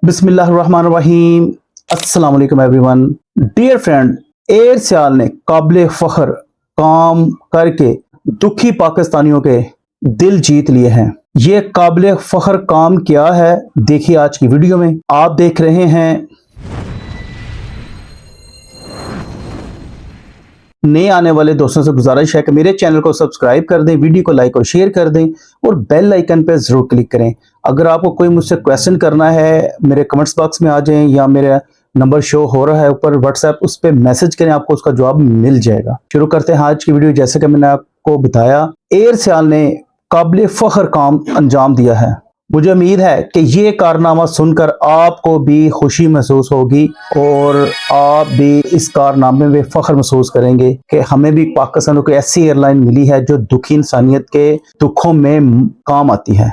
बिस्मिल्लाहिर्रहमानिर्रहीम। अस्सलाम वालेकुम एवरीवन। डियर फ्रेंड, एयरसेल ने काबिल फख्र काम करके दुखी पाकिस्तानियों के दिल जीत लिए हैं। ये काबिल फख्र काम क्या है, देखिए आज की वीडियो में। आप देख रहे हैं नए आने वाले दोस्तों से गुजारिश है कि मेरे चैनल को सब्सक्राइब कर दें, वीडियो को लाइक और शेयर कर दें और बेल आइकन पर ज़रूर क्लिक करें। अगर आपको कोई मुझसे क्वेश्चन करना है, मेरे कमेंट्स बॉक्स में आ जाएं या मेरा नंबर शो हो रहा है ऊपर व्हाट्सएप, उस पर मैसेज करें, आपको उसका जवाब मिल जाएगा। शुरू करते हैं आज की वीडियो। जैसे कि मैंने आपको बताया, एयरसेल ने काबिल फख्र काम अंजाम दिया है। मुझे उम्मीद है कि ये कारनामा सुनकर आपको भी खुशी महसूस होगी और आप भी इस कारनामे में फख्र महसूस करेंगे कि हमें भी पाकिस्तान को ऐसी एयरलाइन मिली है जो दुखी इंसानियत के दुखों में काम आती है।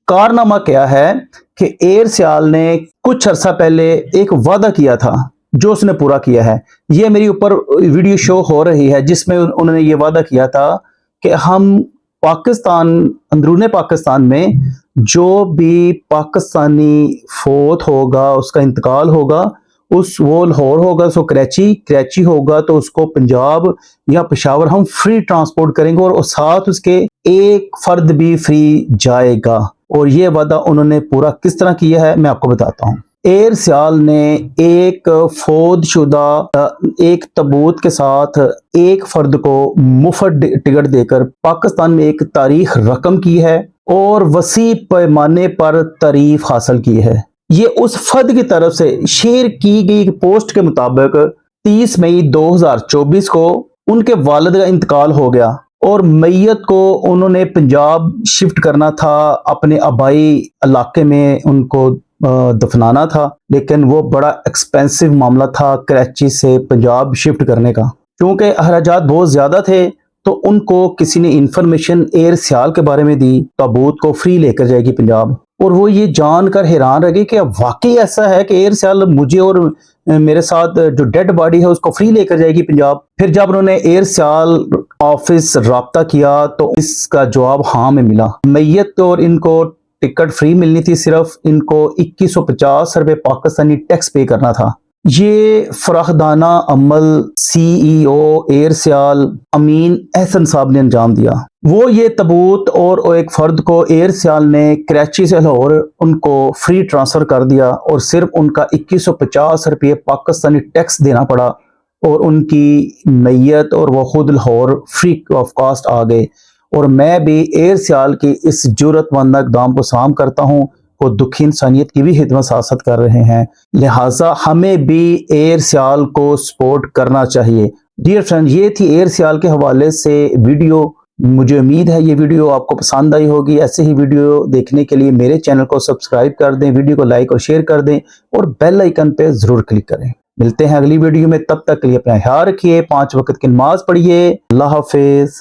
कारनामा क्या है कि एयरसेल ने कुछ अर्सा पहले एक वादा किया था जो उसने पूरा किया है। ये मेरी ऊपर वीडियो शो हो रही है जिसमें उन्होंने ये वादा किया था कि हम पाकिस्तान, अंदरूने पाकिस्तान में जो भी पाकिस्तानी फोत होगा, उसका इंतकाल होगा, वो लाहौर होगा तो कराची होगा तो उसको पंजाब या पेशावर हम फ्री ट्रांसपोर्ट करेंगे और साथ उसके एक फर्द भी फ्री जाएगा। और ये वादा उन्होंने पूरा किस तरह किया है मैं आपको बताता हूँ। एयरसेल ने एक फौतशुदा एक तबूत के साथ एक फर्द को मुफ्त टिकट देकर पाकिस्तान में एक तारीख रकम की है और वसी पैमाने पर तारीफ हासिल की है। ये उस फर्द की तरफ से शेयर की गई पोस्ट के मुताबिक 30 मई 2024 को उनके वालिद का इंतकाल हो गया और मैयत को उन्होंने पंजाब शिफ्ट करना था, अपने आबाई इलाके में उनको दफनाना था, लेकिन वो बड़ा एक्सपेंसिव मामला था कराची से पंजाब शिफ्ट करने का। क्योंकि अखराजात बहुत ज्यादा थे तो उनको किसी ने इंफॉर्मेशन एयरसेल के बारे में दी, ताबूत को फ्री लेकर जाएगी पंजाब। और वो ये जानकर हैरान रह गए कि वाकई ऐसा है कि एयरसेल मुझे और मेरे साथ जो डेड बॉडी है उसको फ्री लेकर जाएगी पंजाब। फिर जब उन्होंने एयरसेल ऑफिस राब्ता किया तो इसका जवाब हाँ में मिला। मैयत और इनको टिकट फ्री मिलनी थी, सिर्फ इनको 2150 रुपए पाकिस्तानी टैक्स पे करना था। ये फराखदाना अमल CEO एयरसेल अमीन एहसन साहब ने अंजाम दिया। वो ये तबूत और एक फर्द को एयरसेल ने कराची से लाहौर उनको फ्री ट्रांसफर कर दिया और सिर्फ उनका 2150 रुपये पाकिस्तानी टैक्स देना पड़ा और उनकी मैयत और वो खुद लाहौर फ्री ऑफ कॉस्ट आ गए। और मैं भी एयरसेल की इस जुर्रतमंद इक़दाम को सलाम करता हूँ। वो दुखी इंसानियत की भी खिदमत साथ कर रहे हैं, लिहाजा हमें भी एयरसेल को सपोर्ट करना चाहिए। डियर फ्रेंड, ये थी एयरसेल के हवाले से वीडियो। मुझे उम्मीद है ये वीडियो आपको पसंद आई होगी। ऐसे ही वीडियो देखने के लिए मेरे चैनल को सब्सक्राइब कर दें, वीडियो को लाइक और शेयर कर दें और बेल आइकन पे जरूर क्लिक करें। मिलते हैं अगली वीडियो में, तब तक के लिए अपना ख्याल रखिए, 5 वक्त की नमाज पढ़िए। अल्लाह हाफिज।